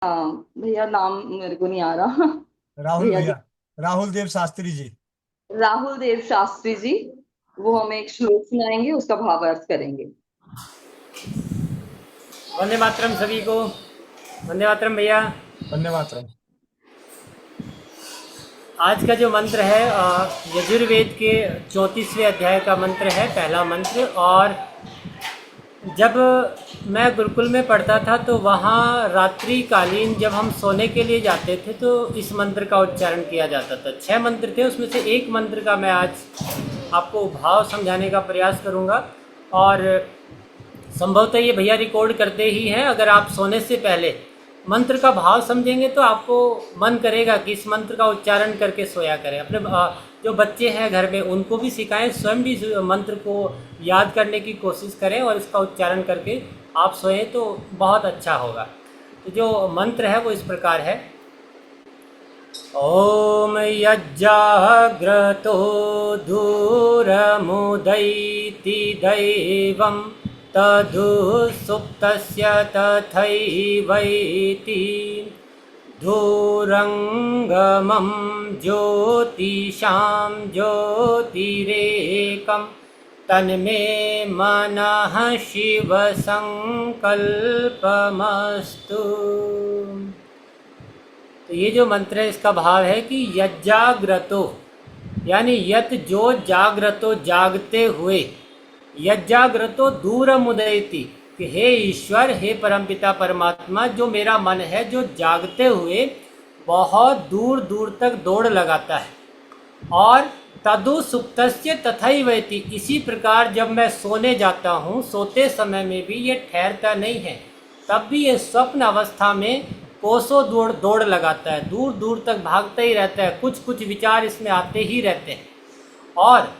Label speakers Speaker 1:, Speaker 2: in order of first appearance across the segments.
Speaker 1: भैया नाम मेरे को नहीं आ रहा।
Speaker 2: राहुल
Speaker 1: भैया जी,
Speaker 2: भैया, राहुल देव शास्त्री जी।
Speaker 1: राहुल देव शास्त्री जी। वो हमें एक श्लोक सुनाएंगे, उसका भावार्थ करेंगे।
Speaker 3: वंदे मातरम सभी को। वंदे मातरम भैया।
Speaker 2: वंदे मातरम।
Speaker 3: आज का जो मंत्र है यजुर्वेद के 34वें अध्याय का मंत्र है, पहला मंत्र। और जब मैं गुरुकुल में पढ़ता था तो वहाँ रात्रि कालीन जब हम सोने के लिए जाते थे तो इस मंत्र का उच्चारण किया जाता था। 6 मंत्र थे, उसमें से एक मंत्र का मैं आज आपको भाव समझाने का प्रयास करूँगा। और संभवतः ये भैया रिकॉर्ड करते ही हैं। अगर आप सोने से पहले मंत्र का भाव समझेंगे तो आपको मन करेगा कि इस मंत्र का उच्चारण करके सोया करें। अपने जो बच्चे हैं घर में उनको भी सिखाएं, स्वयं भी इस मंत्र को याद करने की कोशिश करें और इसका उच्चारण करके आप सोएं तो बहुत अच्छा होगा। तो जो मंत्र है वो इस प्रकार है। ॐ यज्जाग्रतो दूरमुदैति दैवं तदुःसुप्तस्य तथैवैति धूरङ्गमं ज्योतिषां ज्योतिरेकं तन्मे मनः शिवसङ्कल्पमस्तु। तो ये जो मंत्र है इसका भाव है कि यज्जाग्रतो, यानी यत जो जाग्रतो जागते हुए, यज्जाग्रतो दूरमुदयति कि हे ईश्वर, हे परमपिता परमात्मा, जो मेरा मन है जो जागते हुए बहुत दूर दूर तक दौड़ लगाता है। और तदु सुप्तस्य तथैवैति, इसी प्रकार जब मैं सोने जाता हूँ, सोते समय में भी ये ठहरता नहीं है, तब भी ये स्वप्न अवस्था में कोसों दौड़ दौड़ लगाता है, दूर दूर तक भागता ही रहता है, कुछ कुछ विचार इसमें आते ही रहते हैं। और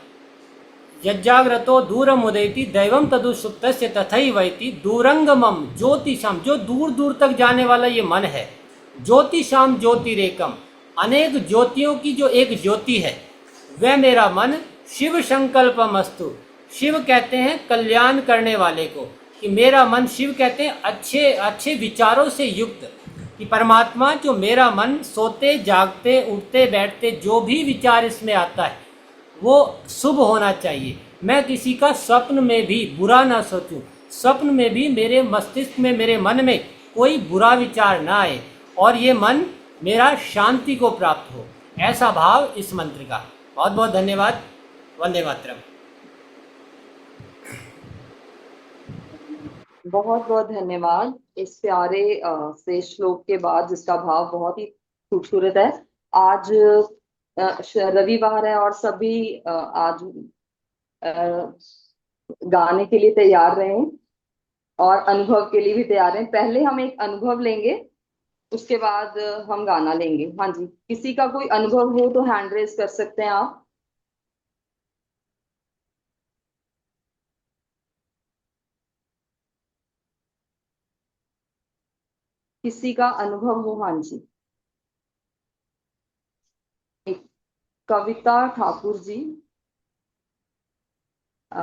Speaker 3: यज्जाग्रतो दूरम उदयति दैवम तदु सुप्तस्य तथैवैति दूरंगमम ज्योतिषम, जो दूर दूर तक जाने वाला ये मन है। ज्योतिषाम ज्योतिरेकम, अनेक ज्योतियों की जो एक ज्योति है वह मेरा मन। शिव संकल्पमस्तु, शिव कहते हैं कल्याण करने वाले को, कि मेरा मन, शिव कहते हैं अच्छे अच्छे विचारों से युक्त, कि परमात्मा जो मेरा मन सोते जागते उठते बैठते जो भी विचार इसमें आता है वो शुभ होना चाहिए। मैं किसी का स्वप्न में भी बुरा ना सोचूं, स्वप्न में भी मेरे मस्तिष्क में, मेरे मन में कोई बुरा विचार ना आए, और ये मन मेरा शांति को प्राप्त हो, ऐसा भाव इस मंत्र का। बहुत बहुत धन्यवाद। वंदे मातरम।
Speaker 1: बहुत बहुत धन्यवाद इस प्यारे से श्लोक के बाद, जिसका भाव बहुत ही खूबसूरत है। आज रविवार है और सभी आज अ, गाने के लिए तैयार रहे और अनुभव के लिए भी तैयार हैं। पहले हम एक अनुभव लेंगे, उसके बाद हम गाना लेंगे। हाँ जी, किसी का कोई अनुभव हो तो हैंड रेज कर सकते हैं आप। किसी का अनुभव हो, हाँ जी। एक कविता ठाकुर जी। अ,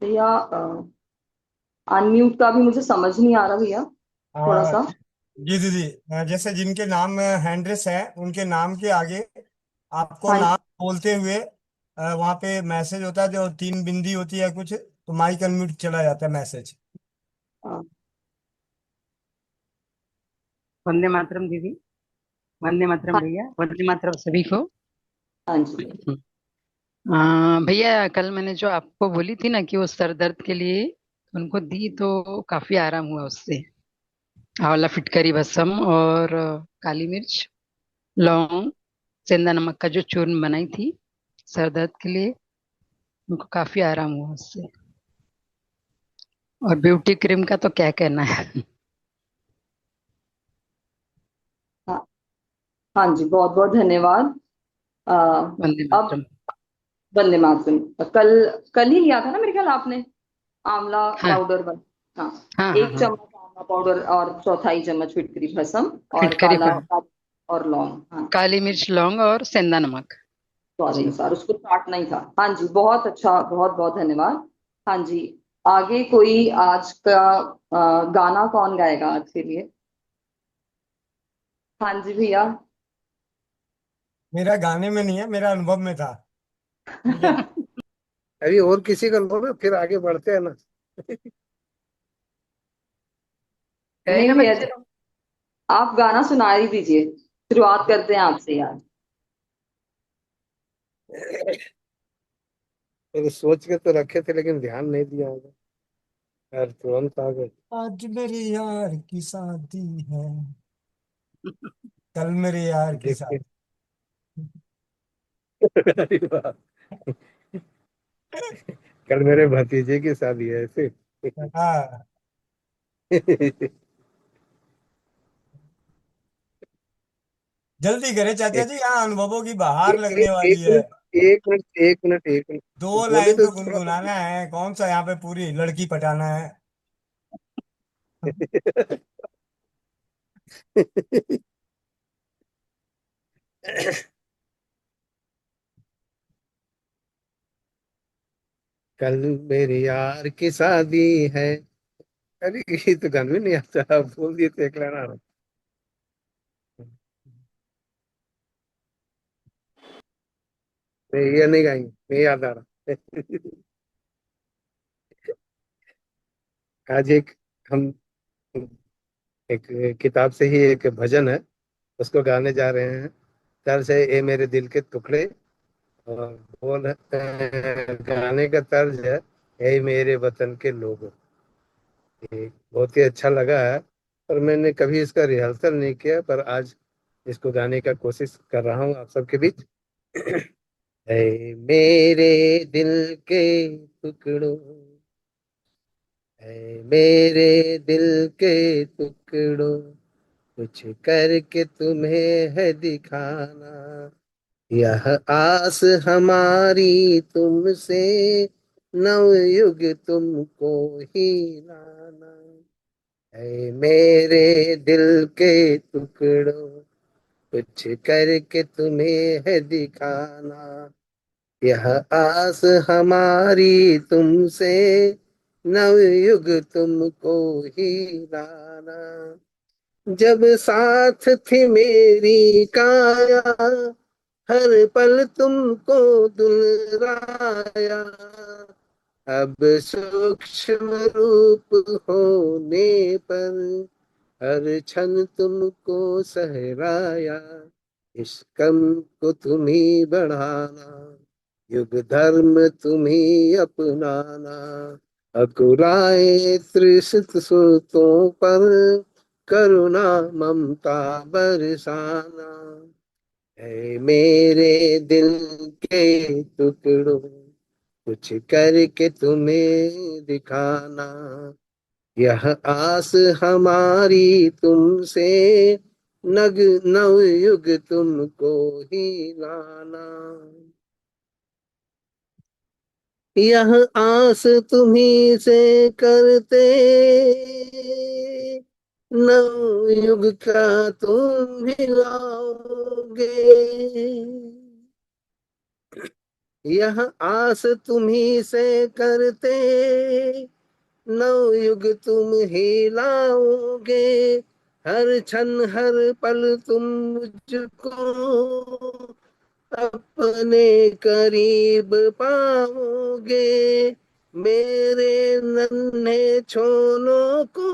Speaker 1: भैया अनम्यूट का भी मुझे समझ नहीं आ रहा भैया, थोड़ा
Speaker 2: आ,
Speaker 1: सा।
Speaker 2: जी दीदी, जैसे जिनके नाम हैंड्रेस है उनके नाम के आगे आपको
Speaker 1: हाँ
Speaker 2: नाम बोलते हुए वहाँ पे मैसेज होता है, जो तीन बिंदी होती है कुछ, तो माइक अनम्यूट चला जाता है मैसेज।
Speaker 4: वंदे मातरम दीदी। वंदे मातरम
Speaker 1: हाँ
Speaker 4: भैया। वंदे मातरम सभी को।
Speaker 1: हाँ जी।
Speaker 4: भैया, कल मैंने जो आपको बोली थी ना कि वो सर दर्द के लिए उनको दी, तो काफी आराम हुआ उससे। आंवला फिटकरी भस्म और काली मिर्च, लौंग, सेंधा नमक का जो चूर्ण बनाई थी सर दर्द के लिए, उनको काफी आराम हुआ उससे। और ब्यूटी क्रीम का तो क्या कहना है।
Speaker 1: हाँ हाँ जी, बहुत बहुत धन्यवाद। अ,
Speaker 4: वंदे
Speaker 1: अब
Speaker 4: मातरम।
Speaker 1: वंदे मातरम। कल कल ही लिया था ना मेरे ख्याल आपने आंवला
Speaker 4: हाँ
Speaker 1: पाउडर हाँ।
Speaker 4: हाँ हाँ
Speaker 1: एक
Speaker 4: हाँ।
Speaker 1: चम्मच आंवला पाउडर और चौथाई चम्मच फिटकरी भस्म और
Speaker 4: फिटकरी
Speaker 1: काला और लौंग, हाँ।
Speaker 4: काली मिर्च, लौंग और सेंधा नमक।
Speaker 1: स्वाद
Speaker 4: जी।
Speaker 1: अनुसार, उसको काटना ही था। हाँ जी, बहुत अच्छा, बहुत बहुत धन्यवाद। हाँ जी, आगे कोई आज का गाना कौन गाएगा आज के लिए? हाँ जी भैया।
Speaker 2: मेरा गाने में नहीं है, मेरा अनुभव में था। ठीक है।
Speaker 5: अभी और किसी का लो ना, फिर आगे बढ़ते हैं ना।
Speaker 4: गए
Speaker 1: नहीं
Speaker 4: ना
Speaker 1: भैया,
Speaker 4: बच्चे लोग।
Speaker 1: आप गाना सुना ही दीजिए। शुरुआत करते हैं आपसे यार।
Speaker 5: मेरे सोच के तो रखे थे लेकिन ध्यान नहीं दिया होगा, यार तुरंत आ गए।
Speaker 2: आज मेरी यार की शादी है, कल मेरे यार की
Speaker 5: देखते
Speaker 2: शादी।
Speaker 5: अरे वाह, कल मेरे भतीजे की शादी है ऐसे।
Speaker 2: हाँ, जल्दी करें चाचा
Speaker 5: एक
Speaker 2: जी, यहाँ अनुभवों की बहार
Speaker 5: एक
Speaker 2: लगने
Speaker 5: एक
Speaker 2: वाली है।
Speaker 5: मिनट, एक मिनट, एक मिनट, एक मिनट।
Speaker 2: दो
Speaker 5: बोले
Speaker 2: लाइन
Speaker 5: तो
Speaker 2: तो
Speaker 5: थोड़ा
Speaker 2: गुनगुनाना है, कौन सा यहाँ पे पूरी लड़की पटाना है।
Speaker 5: कल मेरे यार की शादी है। अरे ये तो गान भी नहीं आता, आप बोल दिए तो एक लाना। नहीं ये नहीं गाएंगे, नहीं याद आ रहा। आज एक हम एक किताब से ही एक भजन है, उसको गाने जा रहे हैं। तर्ज है ए मेरे दिल के टुकड़े, और बोल गाने का तर्ज है ए मेरे वतन के लोगों। ये बहुत ही अच्छा लगा है, पर मैंने कभी इसका रिहर्सल नहीं किया, पर आज इसको गाने का कोशिश कर रहा हूँ आप सबके बीच। ए मेरे दिल के टुकड़ों, है मेरे दिल के टुकड़ों, कुछ करके तुम्हें है दिखाना। यह आस हमारी तुमसे, नवयुग तुमको ही लाना। है मेरे दिल के टुकड़ों, कुछ करके तुम्हें है दिखाना। यह आस हमारी तुमसे, नवयुग तुमको ही लाना। जब साथ थी मेरी काया, हर पल तुमको दुलराया। अब सूक्ष्म रूप होने पर, हर क्षण तुमको सहराया। इस कम को तुम्ही बढ़ाना, युग धर्म तुम्ही अपनाना। अकुराए त्रिशत सुतों पर, करुणा ममता बरसाना। है मेरे दिल के टुकड़ों, कुछ करके तुम्हें दिखाना। यह आस हमारी तुमसे, नग नव युग तुमको ही लाना। यह आस तुम्ही से करते, नव युग का तुम भी लाओगे। यह आस तुम्ही से करते, नवयुग तुम ही लाओगे। हर क्षण हर पल तुम मुझको अपने करीब पाओगे। मेरे नन्हे छोनों को,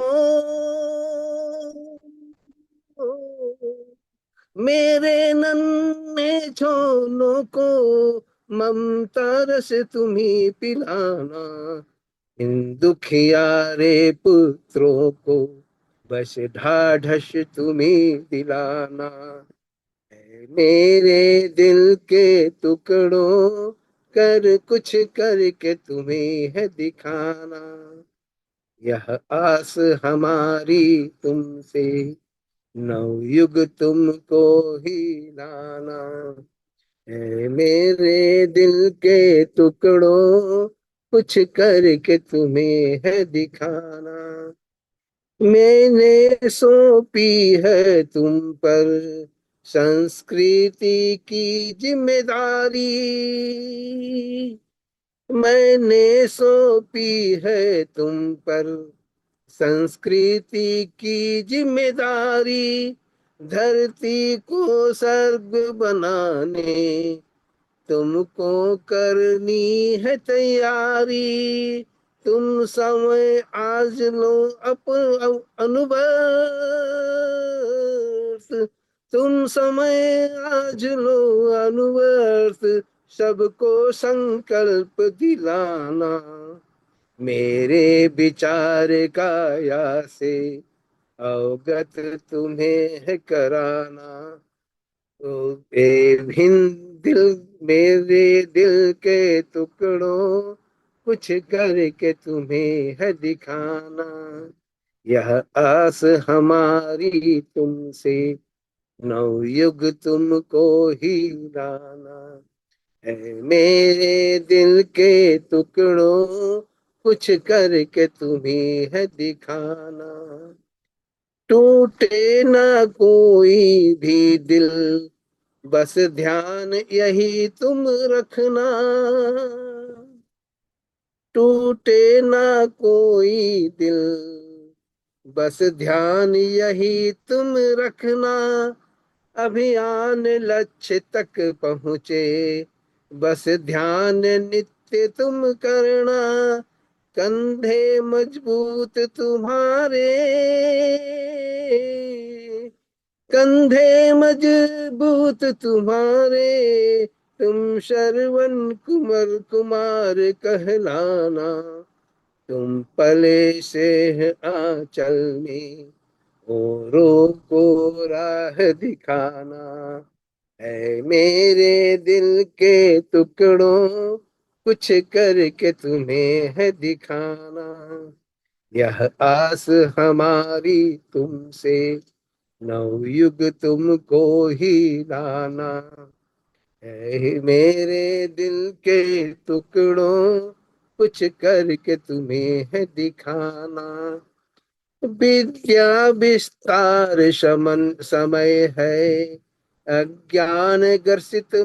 Speaker 5: मेरे नन्हे छोनों को, ममता रस तुम्ही पिलाना। इन दुखियारे पुत्रों को, बस ढाढ़स तुम्ही दिलाना। ऐ मेरे दिल के टुकड़ों, कर कुछ करके तुम्हें है दिखाना। यह आस हमारी तुमसे, नवयुग तुमको ही लाना। ऐ मेरे दिल के टुकड़ों, कुछ करके तुम्हें है दिखाना। मैंने सौंपी है तुम पर संस्कृति की जिम्मेदारी। मैंने सौंपी है तुम पर संस्कृति की जिम्मेदारी धरती को स्वर्ग बनाने तुमको करनी है तैयारी। तुम समय आज लो अनुभव, तुम समय आज लो अनुवर्त, सबको संकल्प दिलाना मेरे विचार काया से अवगत तुम्हें है कराना। तो ए भिन दिल मेरे दिल के टुकड़ों कुछ करके तुम्हें है दिखाना। यह आस हमारी तुमसे नवयुग तुमको ही लाना है। मेरे दिल के टुकड़ों कुछ करके तुम्हें है दिखाना। टूटे ना कोई भी दिल बस ध्यान यही तुम रखना। टूटे ना कोई दिल बस ध्यान यही तुम रखना। अभियान लक्ष्य तक पहुँचे बस ध्यान नित्य तुम करना। कंधे मजबूत तुम्हारे, कंधे मजबूत तुम्हारे, तुम श्रवण कुमार कुमार कहलाना। तुम पले से आंचल में औरों को राह दिखाना है। मेरे दिल के टुकड़ों कुछ करके तुम्हें है दिखाना। यह आस हमारी तुमसे नवयुग तुमको ही लाना है। मेरे दिल के टुकड़ों कुछ करके तुम्हें है दिखाना। विद्या विस्तार शमन समय है अज्ञान ग्रसित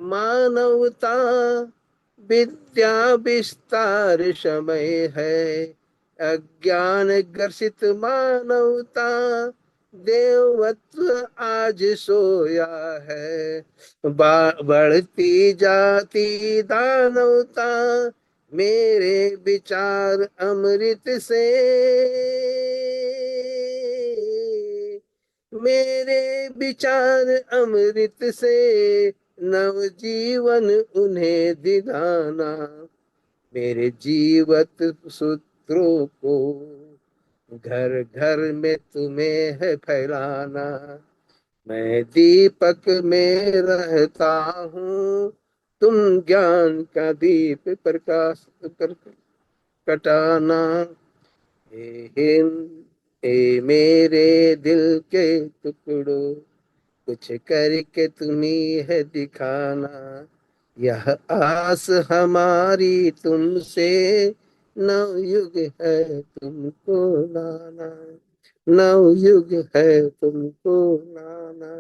Speaker 5: मानवता। विद्या विस्तार समय है अज्ञान ग्रसित मानवता। देवत्व आज सोया है बढ़ती जाती दानवता। मेरे विचार अमृत से, मेरे विचार अमृत से नवजीवन उन्हें दिलाना। मेरे जीवत सूत्रों को घर घर में तुम्हें है फैलाना। मैं दीपक में रहता हूँ तुम ज्ञान का दीप प्रकाश प्रकटाना। ए मेरे दिल के टुकड़ों कुछ करके तुम्हें है दिखाना। यह आस हमारी तुमसे नवयुग है तुमको लाना। नवयुग है तुमको लाना,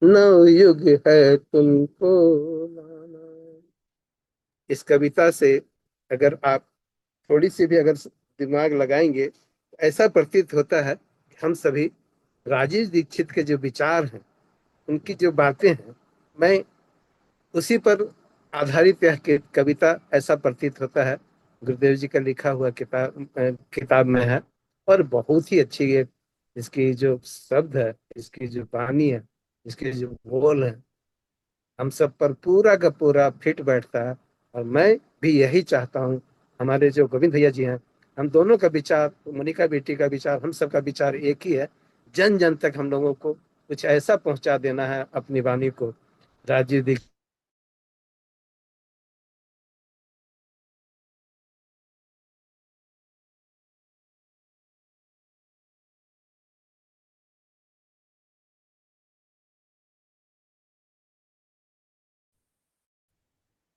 Speaker 5: नवयुग है तुमको लाना। इस कविता से अगर आप थोड़ी सी भी अगर दिमाग लगाएंगे तो ऐसा प्रतीत होता है कि हम सभी राजेश दीक्षित के जो विचार हैं, उनकी जो बातें हैं, मैं उसी पर आधारित यह कविता ऐसा प्रतीत होता है। गुरुदेव जी का लिखा हुआ किताब में है और बहुत ही अच्छी है। इसकी जो शब्द है, इसकी जो वाणी है, इसके जो बोल है, हम सब पर पूरा का पूरा फिट बैठता है। और मैं भी यही चाहता हूँ। हमारे जो गोविंद भैया जी हैं, हम दोनों का विचार, मोनिका बेटी का विचार, हम सबका विचार एक ही है। जन जन तक हम लोगों को कुछ ऐसा पहुंचा देना है अपनी वाणी को। राजीव दीक्षित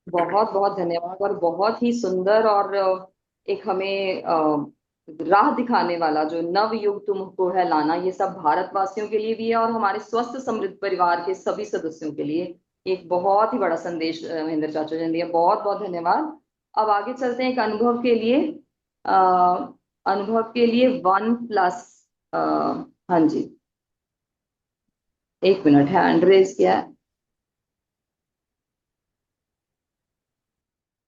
Speaker 1: बहुत बहुत धन्यवाद, और बहुत ही सुंदर, और एक हमें राह दिखाने वाला जो नव युग तुमको है लाना, ये सब भारतवासियों के लिए भी है और हमारे स्वस्थ समृद्ध परिवार के सभी सदस्यों के लिए एक बहुत ही बड़ा संदेश महेंद्र चाचा जी ने दिया। बहुत बहुत धन्यवाद। अब आगे चलते हैं एक अनुभव के लिए। अनुभव के लिए 1+। हाँ जी, 1 मिनट, हैंड रेज किया है।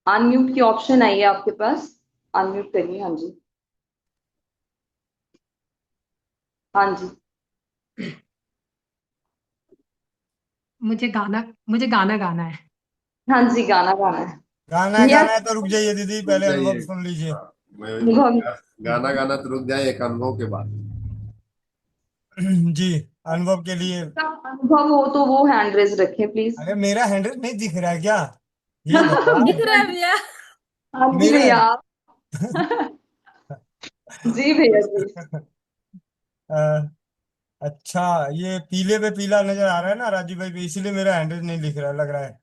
Speaker 1: अनम्यूट की ऑप्शन आई है आपके पास, अनम्यूट करिए। हाँ जी, हाँ जी।
Speaker 6: मुझे गाना गाना है।
Speaker 1: हाँ जी, गाना गाना है।
Speaker 2: गाना गाना है
Speaker 1: यस,
Speaker 2: तो रुक जाइए दीदी, पहले अनुभव
Speaker 7: जाइए।
Speaker 2: सुन लीजिए।
Speaker 7: मैं वही बोल
Speaker 1: अनुभव।
Speaker 7: गाना गाना तो रुक जाए एक अनुभव के बाद।
Speaker 2: जी, अनुभव के लिए।
Speaker 1: अनुभव हो तो वो हैंड रेज रखें प्लीज।
Speaker 2: अरे मेरा हैंडल नहीं दिख रहा है क्या, ये बताओ।
Speaker 8: दिख रहा है भैया।
Speaker 1: हाँ जी
Speaker 2: मेरा
Speaker 1: भैया। जी भैया जी।
Speaker 2: अ, अच्छा, ये पीले पे पीला नजर आ रहा है ना राजू भाई पे, इसीलिए मेरा हैंडल नहीं दिख रहा लग रहा है।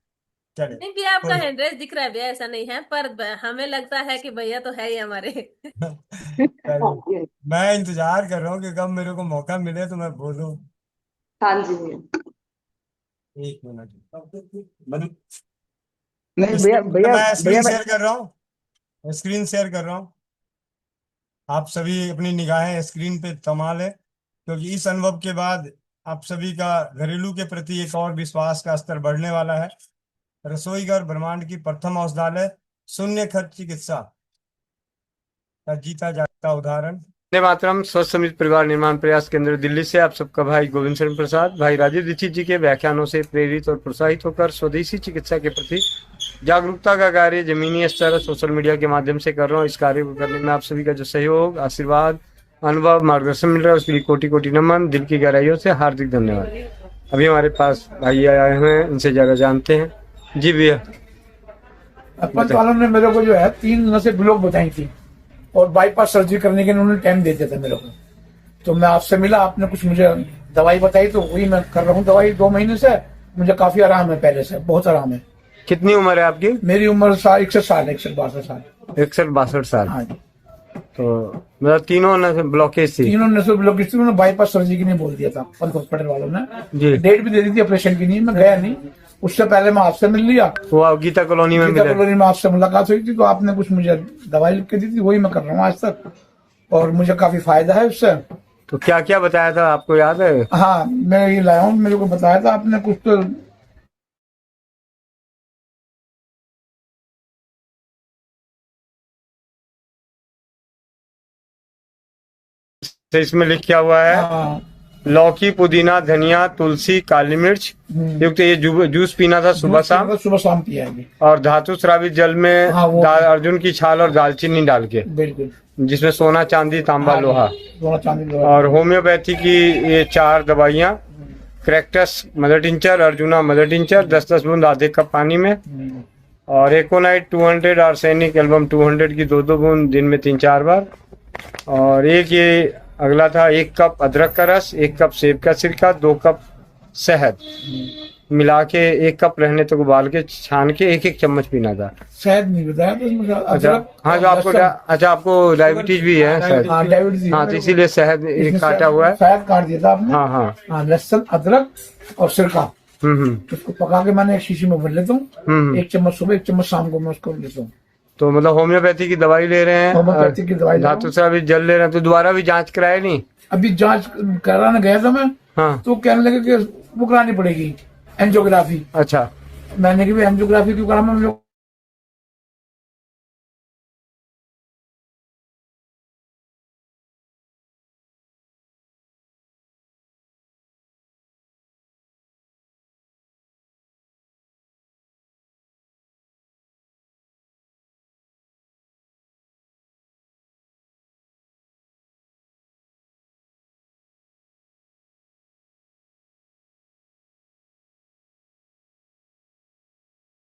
Speaker 2: चले
Speaker 8: नहीं भैया, आपका
Speaker 2: कोई
Speaker 8: हैंड रेस दिख रहा है भैया, ऐसा नहीं है, पर हमें लगता है कि भैया तो है ही हमारे।
Speaker 1: हाँ
Speaker 2: चलिए,
Speaker 1: जी,
Speaker 2: मैं इंतजार कर रहा हूँ कि कब मेरे को मौका मिले तो मैं बोलूँ।
Speaker 1: हाँ जी भैया।
Speaker 2: 1 मिनट,
Speaker 9: नहीं भैया भैया
Speaker 2: मैं
Speaker 9: भैया
Speaker 2: स्क्रीन शेयर कर रहा हूँ, स्क्रीन शेयर कर रहा हूँ। आप सभी अपनी निगाहें स्क्रीन पे तमाल है, क्योंकि इस अनुभव के बाद आप सभी का घरेलू के प्रति एक और विश्वास का स्तर बढ़ने वाला है। रसोईघर ब्रह्मांड की प्रथम औषधालय, शून्य खर्च चिकित्सा का जीता जागता उदाहरण। वंदे मातरम। स्वस्थ समृद्ध परिवार निर्माण प्रयास केंद्र दिल्ली से आप सबका भाई गोविंद शरण प्रसाद, भाई राजीव दीक्षित जी के व्याख्यानों से प्रेरित और प्रोत्साहित होकर स्वदेशी चिकित्सा के प्रति जागरूकता का कार्य जमीनी स्तर सोशल मीडिया के माध्यम से कर रहा हूँ। इस कार्य को करने में आप सभी का जो सहयोग, आशीर्वाद, अनुभव, मार्गदर्शन मिल रहा है, उसके लिए कोटि कोटि नमन, दिल की गहराइयों से हार्दिक धन्यवाद। अभी हमारे पास भाई आए हुए हैं, इनसे जरा जानते हैं। जी भैया।
Speaker 9: अस्पताल वालों ने मेरे को जो है 3 नसें ब्लॉक बताई थी और बाईपास सर्जरी करने के लिए उन्होंने टाइम दे दिया था मेरे को। तो मैं आपसे मिला, आपने कुछ मुझे दवाई बताई, तो वही मैं कर रहा हूँ दवाई 2 महीने से। मुझे काफी आराम है, पहले से बहुत आराम है।
Speaker 2: कितनी उम्र है आपकी?
Speaker 9: मेरी उम्र 61 साल है, 61-62 साल।
Speaker 2: 61-62 साल।
Speaker 9: हाँ जी।
Speaker 2: तो मतलब तीनों ब्लॉकेज थी?
Speaker 9: तीनों नसों ब्लॉकेज थी, उन्होंने बाईपास सर्जरी के लिए बोल दिया था पंत हॉस्पिटल वालों ने।
Speaker 2: जी।
Speaker 9: डेट भी दे दी थी ऑपरेशन की, नहीं मैं गया नहीं। उससे पहले मैं आपसे मिल लिया,
Speaker 2: वो आप गीता कॉलोनी में
Speaker 9: गीता
Speaker 2: मिले?
Speaker 9: कॉलोनी में आपसे मुलाकात हुई थी, तो आपने कुछ मुझे दवाई लिख के दी थी, वही मैं कर रहा हूँ आज तक, और मुझे काफी फायदा है उससे।
Speaker 2: तो क्या क्या बताया था, आपको याद है?
Speaker 9: हाँ, मैं ये लाया हूँ, मेरे को बताया था आपने कुछ तो।
Speaker 2: इसमें लिखा हुआ है
Speaker 9: हाँ,
Speaker 2: लौकी, पुदीना, धनिया, तुलसी, काली मिर्च युक्त ये जूस पीना था सुबह शाम।
Speaker 9: सुबह शाम पिया है अभी।
Speaker 2: और धातु स्रावित जल में
Speaker 9: हाँ,
Speaker 2: अर्जुन की छाल और दालचीनी डाल के,
Speaker 9: बिल्कुल,
Speaker 2: जिसमें सोना, चांदी, तांबा,
Speaker 9: हाँ,
Speaker 2: लोहा।
Speaker 9: सोना चांदी लोहा।
Speaker 2: और होम्योपैथी की ये 4 दवाइयाँ, crataegus mother tincture, Arjuna mother tincture, 10-10 बूंद आधे कप पानी में, और एकोनाइट 200, आर्सेनिक एल्बम 200 की 2-2 बूंद दिन में 3-4 बार। और एक ये अगला था 1 कप अदरक का रस, 1 कप सेब का सिरका, 2 कप शहद मिला के 1 कप रहने तक उबाल के छान के 1-1 चम्मच पीना था।
Speaker 9: शहद नहीं बताया तो इसमें
Speaker 2: अच्छा,
Speaker 9: अदरक।
Speaker 2: हाँ जो आपको अच्छा आपको डायबिटीज भी है शायद?
Speaker 9: हाँ, डायबिटीज।
Speaker 2: हाँ, तो इसीलिए शहद एक काटा हुआ है।
Speaker 9: शहद काट दिया था आपने।
Speaker 2: हाँ हाँ
Speaker 9: हाँ, लहसुन, अदरक और सिरका, उसको पका के मैंने एक शीशी में भर लेता हूँ। 1 चम्मच सुबह, 1 चम्मच शाम को मैं उसको लेता हूँ।
Speaker 2: तो मतलब होम्योपैथी की दवाई ले रहे हैं,
Speaker 9: होम्योपैथी की दवाई ले रहा हूँ।
Speaker 2: धातु से अभी जल ले रहे हैं, तो दोबारा भी जांच कराए नहीं?
Speaker 9: अभी जांच कराने गया था मैं।
Speaker 2: हाँ।
Speaker 9: तो कहने लगे कि वो करानी पड़ेगी एंजियोग्राफी।
Speaker 2: अच्छा।
Speaker 9: मैंने कहा एंजियोग्राफी क्यों करा, मैं